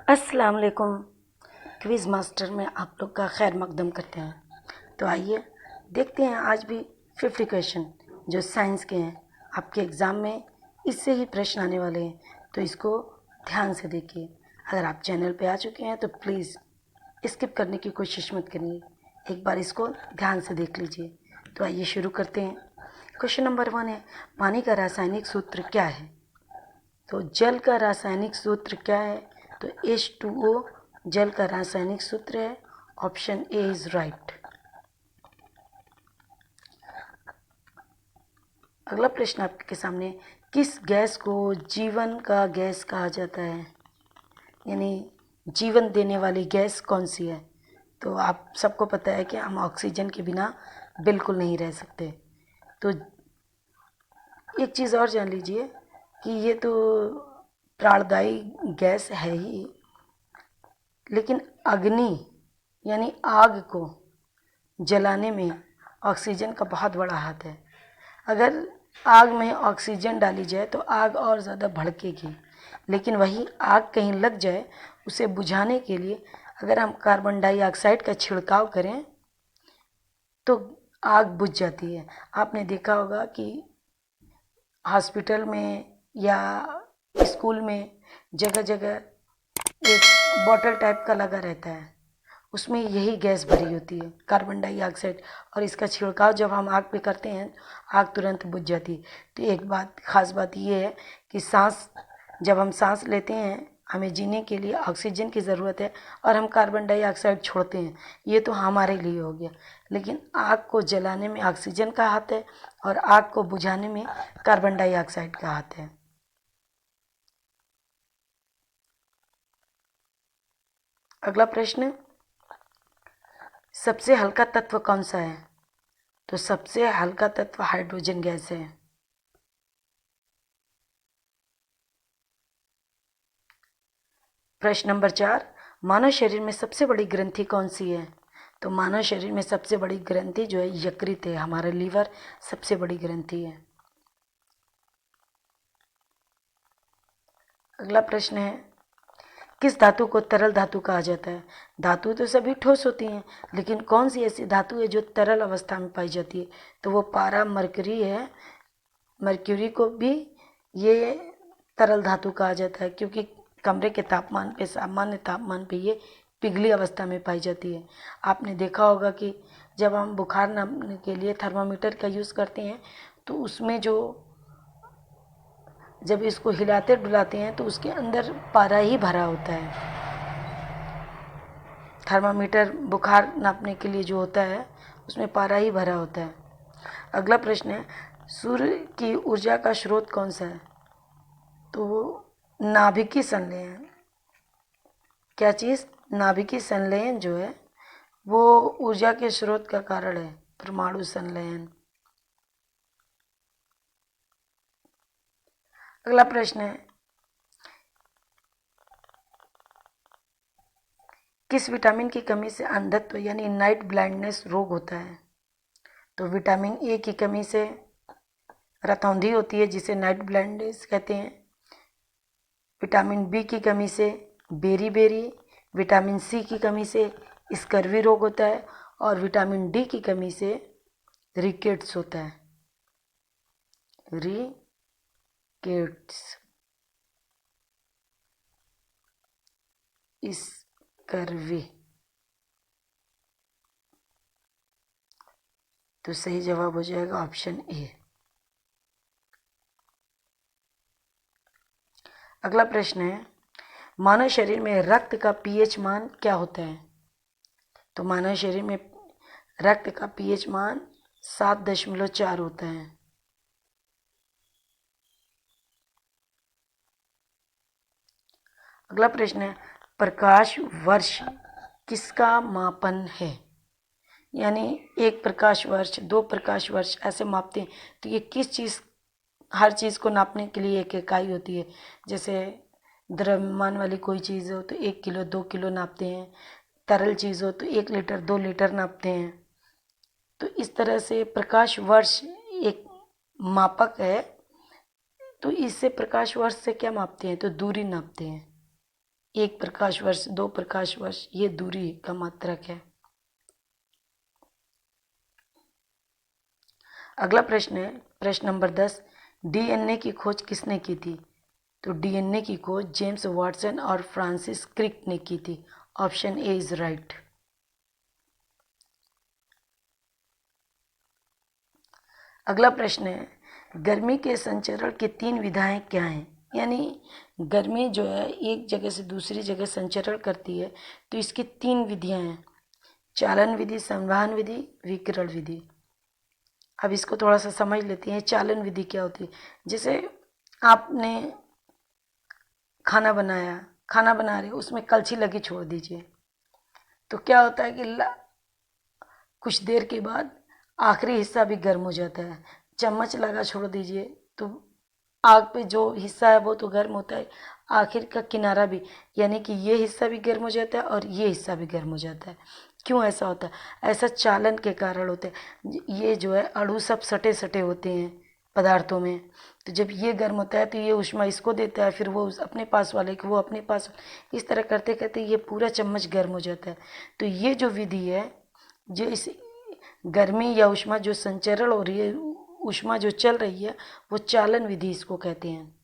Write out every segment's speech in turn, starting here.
अस्सलाम वालेकुम। Quiz master में आप लोग का खैर मकदम करते हैं। तो आइए देखते हैं आज भी 50 क्वेश्चन जो साइंस के हैं। आपके एग्ज़ाम में इससे ही प्रश्न आने वाले हैं, तो इसको ध्यान से देखिए। अगर आप चैनल पे आ चुके हैं तो प्लीज़ स्किप करने की कोशिश मत करिए, एक बार इसको ध्यान से देख लीजिए। तो आइए शुरू करते हैं। क्वेश्चन नंबर 1 है, पानी का रासायनिक सूत्र क्या है? तो जल का रासायनिक सूत्र क्या है? तो H2O जल का रासायनिक सूत्र है। Option A is right. अगला प्रश्न आपके सामने, किस गैस को जीवन का गैस कहा जाता है? यानी जीवन देने वाली गैस कौन सी है? तो आप सबको पता है कि हम ऑक्सीजन के बिना बिल्कुल नहीं रह सकते। तो एक चीज़ और जान लीजिए कि ये तो प्राणदायी गैस है ही, लेकिन अग्नि यानी आग को जलाने में ऑक्सीजन का बहुत बड़ा हाथ है। अगर आग में ऑक्सीजन डाली जाए तो आग और ज़्यादा भड़केगी, लेकिन वही आग कहीं लग जाए, उसे बुझाने के लिए अगर हम कार्बन डाइऑक्साइड का छिड़काव करें तो आग बुझ जाती है। आपने देखा होगा कि हॉस्पिटल में या स्कूल में जगह जगह एक बॉटल टाइप का लगा रहता है, उसमें यही गैस भरी होती है, कार्बन डाइऑक्साइड, और इसका छिड़काव जब हम आग पे करते हैं आग तुरंत बुझ जाती है। तो एक बात खास बात ये है कि जब हम सांस लेते हैं हमें जीने के लिए ऑक्सीजन की ज़रूरत है और हम कार्बन डाइऑक्साइड छोड़ते हैं, ये तो हमारे लिए हो गया, लेकिन आग को जलाने में ऑक्सीजन का हाथ है और आग को बुझाने में कार्बन डाइऑक्साइड का हाथ है। अगला प्रश्न, सबसे हल्का तत्व कौन सा है? तो सबसे हल्का तत्व हाइड्रोजन गैस है। प्रश्न नंबर 4, मानव शरीर में सबसे बड़ी ग्रंथि कौन सी है? तो मानव शरीर में सबसे बड़ी ग्रंथि जो है यकृत है, हमारा लीवर सबसे बड़ी ग्रंथि है। अगला प्रश्न है, किस धातु को तरल धातु कहा जाता है? धातु तो सभी ठोस होती हैं, लेकिन कौन सी ऐसी धातु है जो तरल अवस्था में पाई जाती है? तो वो पारा मरकरी है। मरक्यूरी को भी ये तरल धातु कहा जाता है, क्योंकि कमरे के तापमान पे, सामान्य तापमान पे ये पिघली अवस्था में पाई जाती है। आपने देखा होगा कि जब हम बुखार नापने के लिए थर्मामीटर का यूज़ करते हैं तो उसमें जब इसको हिलाते डुलाते हैं तो उसके अंदर पारा ही भरा होता है। थर्मामीटर बुखार नापने के लिए जो होता है उसमें पारा ही भरा होता है। अगला प्रश्न है, सूर्य की ऊर्जा का स्रोत कौन सा है? तो नाभिकीय संलयन। क्या चीज़? नाभिकीय संलयन जो है वो ऊर्जा के स्रोत का कारण है, परमाणु संलयन। अगला प्रश्न है, किस विटामिन की कमी से अंधत्व यानी नाइट ब्लाइंडनेस रोग होता है? तो विटामिन ए की कमी से रतौंधी होती है, जिसे नाइट ब्लाइंडनेस कहते हैं। विटामिन बी की कमी से बेरी, विटामिन सी की कमी से स्कर्वी रोग होता है, और विटामिन डी की कमी से रिकेट्स होता है। Rickets, scurvy. तो सही जवाब हो जाएगा ऑप्शन ए। अगला प्रश्न है, मानव शरीर में रक्त का पीएच मान क्या होता है? तो मानव शरीर में रक्त का पीएच मान 7.4 होता है। अगला प्रश्न है, प्रकाश वर्ष किसका मापन है? यानी एक प्रकाश वर्ष, 2 प्रकाश वर्ष ऐसे मापते हैं, तो ये किस चीज़, हर चीज़ को नापने के लिए एक इकाई होती है। जैसे द्रव्यमान वाली कोई चीज़ हो तो 1 किलो 2 किलो नापते हैं, तरल चीज़ हो तो 1 लीटर 2 लीटर नापते हैं। तो इस तरह से प्रकाश वर्ष एक मापक है। तो इससे प्रकाश वर्ष से क्या मापते हैं? तो दूरी नापते हैं। 1 प्रकाश वर्ष, 2 प्रकाश वर्ष, ये दूरी का मात्रक है। अगला प्रश्न है प्रश्न नंबर 10, डीएनए की खोज किसने की थी? तो डीएनए की खोज जेम्स वाटसन और फ्रांसिस क्रिक ने की थी। Option A is right. अगला प्रश्न है गर्मी के संचरण की 3 विधाएं क्या हैं? यानी गर्मी जो है एक जगह से दूसरी जगह संचरण करती है, तो इसकी 3 विधियां हैं, चालन विधि, संवहन विधि, विकिरण विधि। अब इसको थोड़ा सा समझ लेते हैं। चालन विधि क्या होती है? जैसे आपने खाना बनाया, खाना बना रहे हो, उसमें कलछी लगी छोड़ दीजिए, तो क्या होता है कि कुछ देर के बाद आखिरी हिस्सा भी गर्म हो जाता है। चम्मच लगा छोड़ दीजिए तो आग पे जो हिस्सा है वो तो गर्म होता है, आखिर का किनारा भी, यानी कि ये हिस्सा भी गर्म हो जाता है और ये हिस्सा भी गर्म हो जाता है। क्यों ऐसा होता है? ऐसा चालन के कारण होता है। ये जो है अणु सब सटे सटे होते हैं पदार्थों में, तो जब ये गर्म होता है तो ये ऊष्मा इसको देता है, फिर वो अपने पास वाले को, वो अपने पास, इस तरह करते करते ये पूरा चम्मच गर्म हो जाता है। तो ये जो विधि है, जो इस गर्मी या ऊष्मा जो संचरण हो रही है, ऊष्मा जो चल रही है, वो चालन विधि इसको कहते हैं।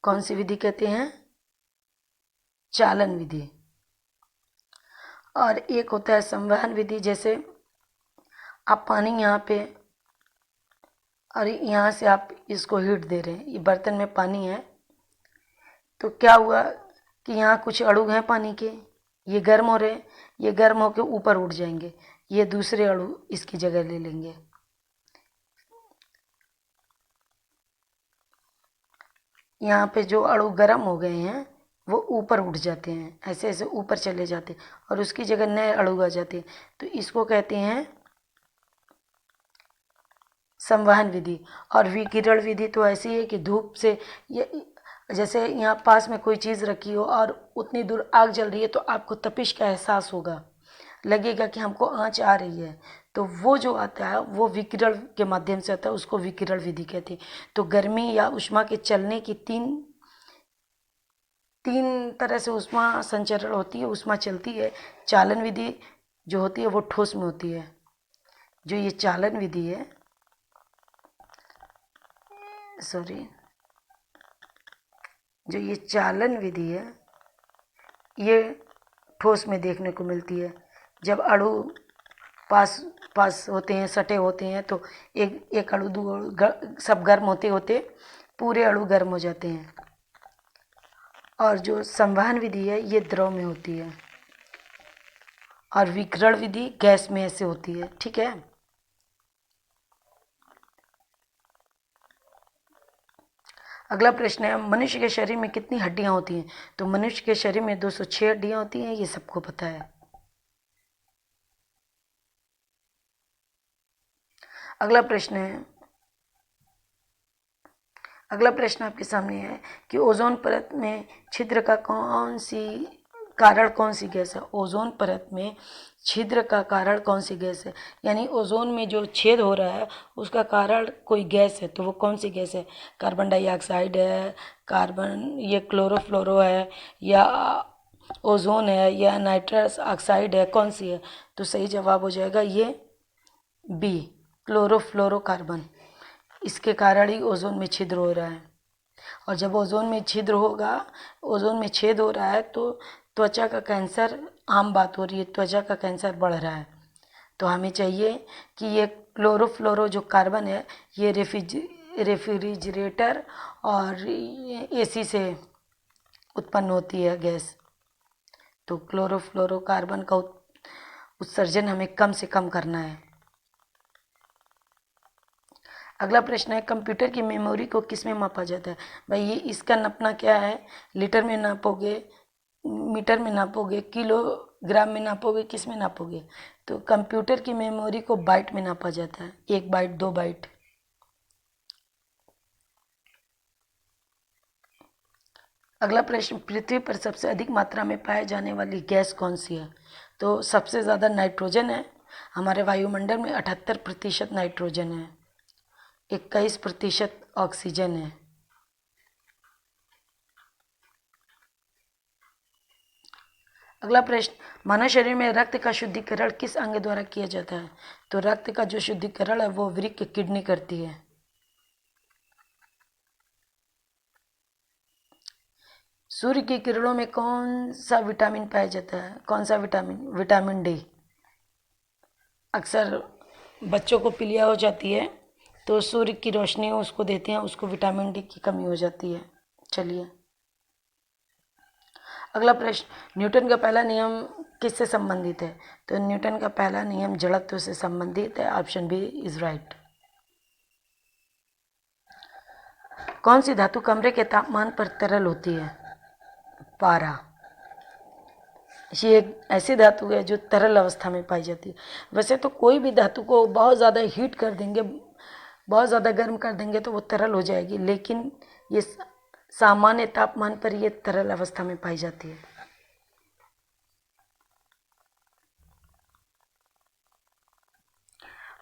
कौन सी विधि कहते हैं? चालन विधि। और एक होता है संवहन विधि। जैसे आप पानी यहाँ पे, और यहाँ से आप इसको हीट दे रहे हैं, ये बर्तन में पानी है, तो क्या हुआ कि यहाँ कुछ अणु हैं पानी के, ये गर्म हो रहे हैं, ये गर्म होकर ऊपर उठ जाएंगे, ये दूसरे अणु इसकी जगह ले लेंगे। यहाँ पे जो अणु गर्म हो गए हैं वो ऊपर उठ जाते हैं, ऐसे ऐसे ऊपर चले जाते हैं और उसकी जगह नए अणु आ जाते हैं, तो इसको कहते हैं संवहन विधि। और विकिरण विधि तो ऐसी है कि धूप से, ये जैसे यहाँ पास में कोई चीज़ रखी हो और उतनी दूर आग जल रही है, तो आपको तपिश का एहसास होगा, लगेगा कि हमको आँच आ रही है, तो वो जो आता है वो विकिरण के माध्यम से आता है, उसको विकिरण विधि कहते हैं। तो गर्मी या ऊष्मा के चलने की तीन तरह से ऊष्मा संचरण होती है, ऊष्मा चलती है। चालन विधि जो होती है वो ठोस में होती है। जो ये चालन विधि है, जो ये चालन विधि है, ये ठोस में देखने को मिलती है। जब अणु पास पास होते हैं, सटे होते हैं, तो एक अणु दो सब गर्म होते होते पूरे अणु गर्म हो जाते हैं। और जो संवहन विधि है ये द्रव में होती है, और विकिरण विधि गैस में ऐसे होती है। ठीक है। अगला प्रश्न है मनुष्य के शरीर में कितनी हड्डियां होती हैं? तो मनुष्य के शरीर में 206 हड्डियां होती हैं, ये सबको पता है। अगला प्रश्न आपके सामने है कि ओजोन परत में छिद्र का कौन सी गैस है? ओजोन परत में छिद्र का कारण कौन सी गैस है? यानी ओजोन में जो छेद हो रहा है उसका कारण कोई गैस है, तो वो कौन सी गैस है? कार्बन डाइऑक्साइड है, ये क्लोरोफ्लोरो है, या ओजोन है, या नाइट्रस ऑक्साइड है? कौन सी है? तो सही जवाब हो जाएगा ये बी, क्लोरोफ्लोरोकार्बन। इसके कारण ही ओजोन में छिद्र हो रहा है। और जब ओजोन में छिद्र होगा, ओजोन में छेद हो रहा है, तो त्वचा का कैंसर आम बात हो रही है, त्वचा का कैंसर बढ़ रहा है। तो हमें चाहिए कि ये क्लोरोफ्लोरो जो कार्बन है, ये रेफ्रिजरेटर और एसी से उत्पन्न होती है गैस। तो क्लोरोफ्लोरोकार्बन का उत्सर्जन हमें कम से कम करना है। अगला प्रश्न है कंप्यूटर की मेमोरी को किस में मापा जाता है? भाई ये इसका नापना क्या है? लीटर में नापोगे, मीटर में नापोगे, किलोग्राम में नापोगे, किस में नापोगे? तो कंप्यूटर की मेमोरी को बाइट में नापा जाता है, 1 बाइट, 2 बाइट। अगला प्रश्न पृथ्वी पर सबसे अधिक मात्रा में पाए जाने वाली गैस कौन सी है? तो सबसे ज़्यादा नाइट्रोजन है। हमारे वायुमंडल में 78% नाइट्रोजन है, 21% ऑक्सीजन है। अगला प्रश्न, मानव शरीर में रक्त का शुद्धिकरण किस अंग द्वारा किया जाता है? तो रक्त का जो शुद्धिकरण है वो वृक्क किडनी करती है। सूर्य की किरणों में कौन सा विटामिन पाया जाता है? कौन सा विटामिन? Vitamin D. अक्सर बच्चों को पीलिया हो जाती है तो सूर्य की रोशनी उसको देते हैं, उसको विटामिन डी की कमी हो जाती है। चलिए अगला प्रश्न, न्यूटन का पहला नियम किससे संबंधित है? तो न्यूटन का पहला नियम जड़त्व से संबंधित है। Option B is right. कौन सी धातु कमरे के तापमान पर तरल होती है? पारा। ये एक ऐसी धातु है जो तरल अवस्था में पाई जाती है। वैसे तो कोई भी धातु को बहुत ज़्यादा हीट कर देंगे, बहुत ज़्यादा गर्म कर देंगे तो वो तरल हो जाएगी, लेकिन ये सामान्य तापमान पर ये तरल अवस्था में पाई जाती है।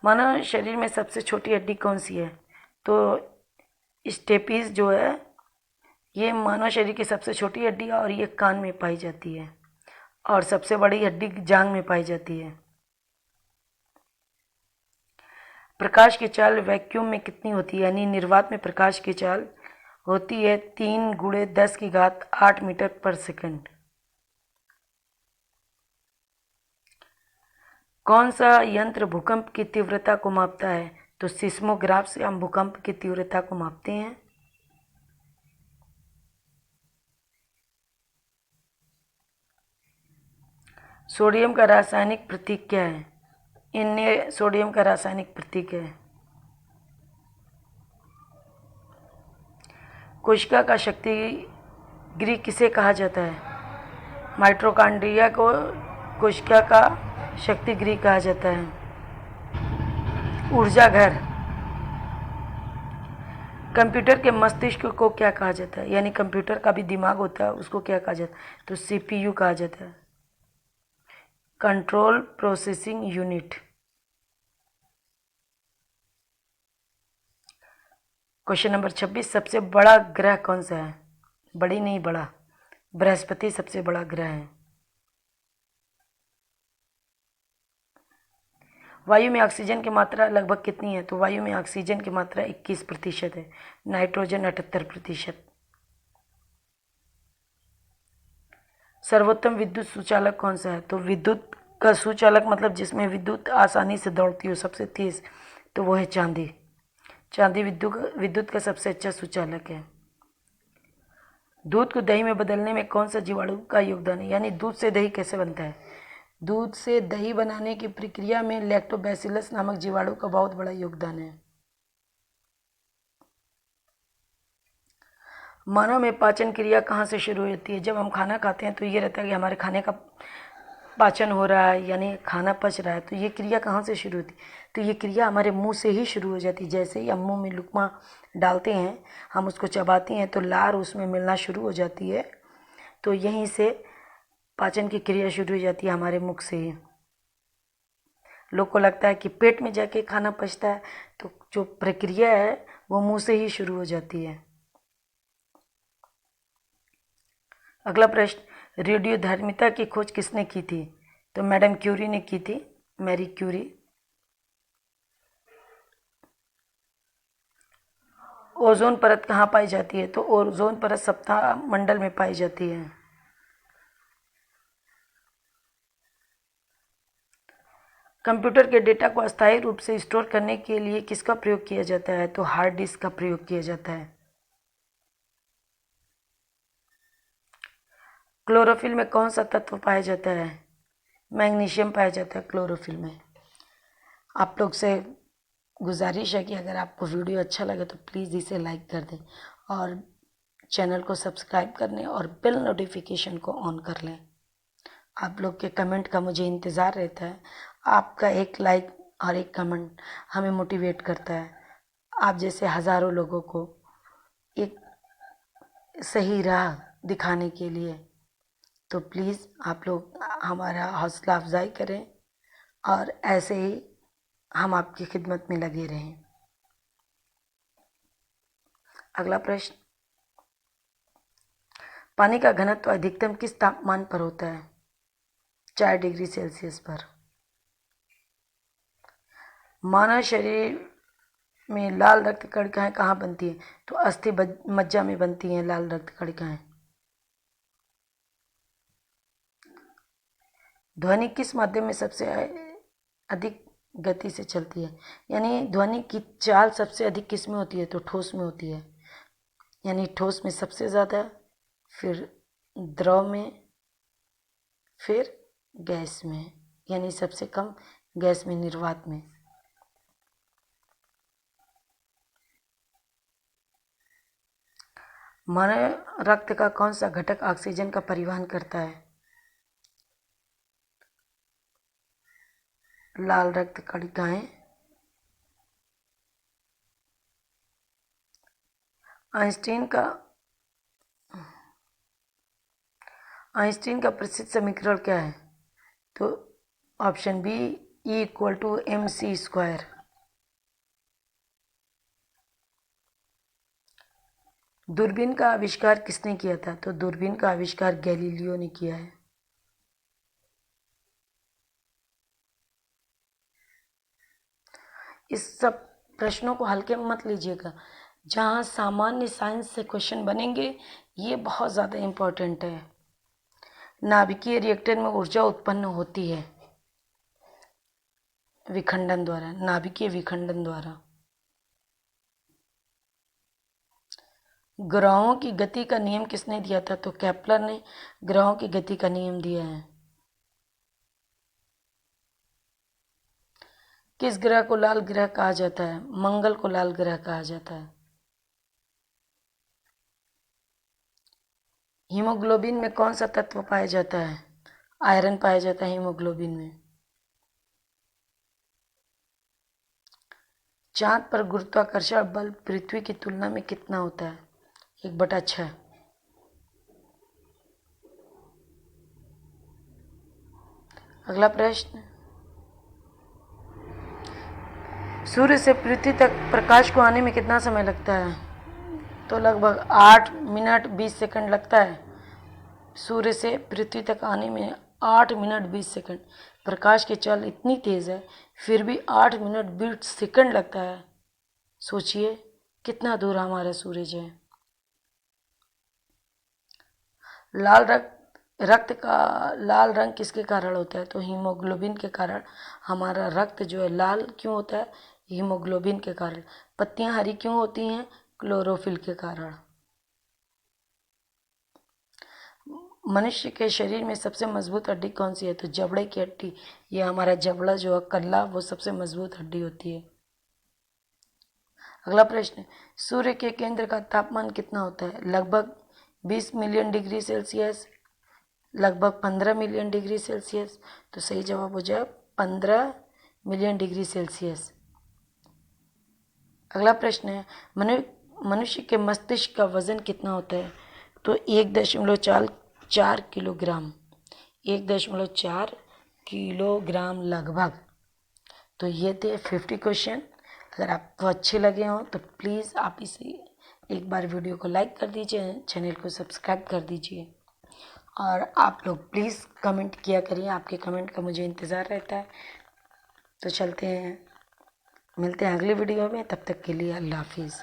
मानव शरीर में सबसे छोटी हड्डी कौन सी है? तो स्टेपीज जो है ये मानव शरीर की सबसे छोटी हड्डी है और ये कान में पाई जाती है, और सबसे बड़ी हड्डी जांघ में पाई जाती है। प्रकाश की चाल वैक्यूम में कितनी होती है? यानी निर्वात में प्रकाश की चाल होती है 3 × 10⁸ मीटर पर सेकंड। कौन सा यंत्र भूकंप की तीव्रता को मापता है? तो सिस्मोग्राफ से हम भूकंप की तीव्रता को मापते हैं। सोडियम का रासायनिक प्रतीक क्या है? Na सोडियम का रासायनिक प्रतीक है। कोशिका का शक्ति गृह किसे कहा जाता है? माइटोकॉन्ड्रिया को कोशिका का शक्ति गृह कहा जाता है। ऊर्जा घर। कंप्यूटर के मस्तिष्क को क्या कहा जाता है? यानी कंप्यूटर का भी दिमाग होता है, उसको क्या कहा जाता है? तो CPU कहा जाता है, control processing unit. Question number 26, सबसे बड़ा ग्रह कौन सा है? बड़ी नहीं, बड़ा। बृहस्पति सबसे बड़ा ग्रह है। वायु में ऑक्सीजन की मात्रा लगभग कितनी है? तो वायु में ऑक्सीजन की मात्रा 21% है, नाइट्रोजन 78%। सर्वोत्तम विद्युत सुचालक कौन सा है? तो विद्युत का सुचालक मतलब जिसमें विद्युत आसानी से दौड़ती हो, सबसे तेज, तो वो है चांदी। चांदी विद्युत का सबसे अच्छा सुचालक है। दूध को दही में बदलने में कौन सा जीवाणु का योगदान है? यानी दूध से दही कैसे बनता है? दूध से दही बनाने की प्रक्रिया में लैक्टोबैसिलस नामक जीवाणु का बहुत बड़ा योगदान है। मानव में पाचन क्रिया कहाँ से शुरू होती है? जब हम खाना खाते हैं तो ये रहता है कि हमारे खाने का पाचन हो रहा है, यानी खाना पच रहा है, तो ये क्रिया कहाँ से शुरू होती है? तो ये क्रिया हमारे मुंह से ही शुरू हो जाती है। जैसे ही हम मुंह में लुकमा डालते हैं, हम उसको चबाते हैं तो लार उसमें मिलना शुरू हो जाती है, तो यहीं से पाचन की क्रिया शुरू हो जाती है हमारे मुख से ही। लोग को लगता है कि पेट में जाके खाना पचता है, तो जो प्रक्रिया है वो मुंह से ही शुरू हो जाती है। अगला प्रश्न, रेडियोधर्मिता की खोज किसने की थी? तो मैडम क्यूरी ने की थी, मैरी क्यूरी। ओजोन परत कहाँ पाई जाती है? तो ओजोन परत सप्ताह मंडल में पाई जाती है। कंप्यूटर के डेटा को अस्थायी रूप से स्टोर करने के लिए किसका प्रयोग किया जाता है? तो हार्ड डिस्क का प्रयोग किया जाता है। क्लोरोफिल में कौन सा तत्व पाया जाता है? मैग्नीशियम पाया जाता है क्लोरोफिल में। आप लोग से गुजारिश है कि अगर आपको वीडियो अच्छा लगे तो प्लीज़ इसे लाइक कर दें और चैनल को सब्सक्राइब कर लें और बेल नोटिफिकेशन को ऑन कर लें। आप लोग के कमेंट का मुझे इंतज़ार रहता है। आपका एक लाइक और एक कमेंट हमें मोटिवेट करता है, आप जैसे हज़ारों लोगों को एक सही राह दिखाने के लिए। तो प्लीज़ आप लोग हमारा हौसला अफजाई करें और ऐसे ही हम आपकी खिदमत में लगे रहें। अगला प्रश्न, पानी का घनत्व अधिकतम किस तापमान पर होता है? 4 डिग्री सेल्सियस पर। मानव शरीर में लाल रक्त कणिकाएं कहाँ बनती हैं? तो अस्थि मज्जा में बनती हैं लाल रक्त कणिकाएं। ध्वनि किस माध्यम में सबसे अधिक गति से चलती है? यानी ध्वनि की चाल सबसे अधिक किस में होती है? तो ठोस में होती है। यानी ठोस में सबसे ज़्यादा, फिर द्रव में, फिर गैस में, यानी सबसे कम गैस में, निर्वात में। मानव रक्त का कौन सा घटक ऑक्सीजन का परिवहन करता है? लाल रक्त कणिकाएं। आइंस्टीन का प्रसिद्ध समीकरण क्या है? तो ऑप्शन बी, E=mc²। दूरबीन का आविष्कार किसने किया था? तो दूरबीन का आविष्कार गैलीलियो ने किया है। इस सब प्रश्नों को हल्के में मत लीजिएगा। जहाँ सामान्य साइंस से क्वेश्चन बनेंगे ये बहुत ज़्यादा इम्पोर्टेंट है। नाभिकीय रिएक्टर में ऊर्जा उत्पन्न होती है विखंडन द्वारा, नाभिकीय विखंडन द्वारा। ग्रहों की गति का नियम किसने दिया था? तो केपलर ने ग्रहों की गति का नियम दिया है। किस ग्रह को लाल ग्रह कहा जाता है? मंगल को लाल ग्रह कहा जाता है। हीमोग्लोबिन में कौन सा तत्व पाया जाता है? आयरन पाया जाता है हीमोग्लोबिन में। चांद पर गुरुत्वाकर्षण बल पृथ्वी की तुलना में कितना होता है? 1/6। अगला प्रश्न, सूर्य से पृथ्वी तक प्रकाश को आने में कितना समय लगता है? तो लगभग 8 मिनट 20 सेकंड लगता है। सूर्य से पृथ्वी तक आने में 8 मिनट 20 सेकंड। प्रकाश की चाल इतनी तेज़ है फिर भी 8 मिनट 20 सेकंड लगता है। सोचिए कितना दूर हमारा सूरज है। रक्त का लाल रंग किसके कारण होता है? तो हीमोग्लोबिन के कारण हमारा रक्त जो है लाल क्यों होता है? हीमोग्लोबिन के कारण। पत्तियां हरी क्यों होती हैं? क्लोरोफिल के कारण। मनुष्य के शरीर में सबसे मजबूत हड्डी कौन सी है? तो जबड़े की हड्डी। ये हमारा जबड़ा जो है कल्ला, वो सबसे मजबूत हड्डी होती है। अगला प्रश्न, सूर्य के केंद्र का तापमान कितना होता है? लगभग 20 मिलियन डिग्री सेल्सियस, लगभग 15 मिलियन डिग्री सेल्सियस। तो सही जवाब हो जाए 15 मिलियन डिग्री सेल्सियस। अगला प्रश्न है, मनुष्य के मस्तिष्क का वजन कितना होता है? तो 1.4 किलोग्राम। 1.4 किलोग्राम लगभग। तो ये थे 50 क्वेश्चन। अगर आपको अच्छे लगे हों तो प्लीज़ आप इसे एक बार वीडियो को लाइक कर दीजिए, चैनल को सब्सक्राइब कर दीजिए और आप लोग प्लीज़ कमेंट किया करिए। आपके कमेंट का मुझे इंतज़ार रहता है। तो चलते हैं, मिलते हैं अगली वीडियो में। तब तक के लिए अल्लाह हाफिज़।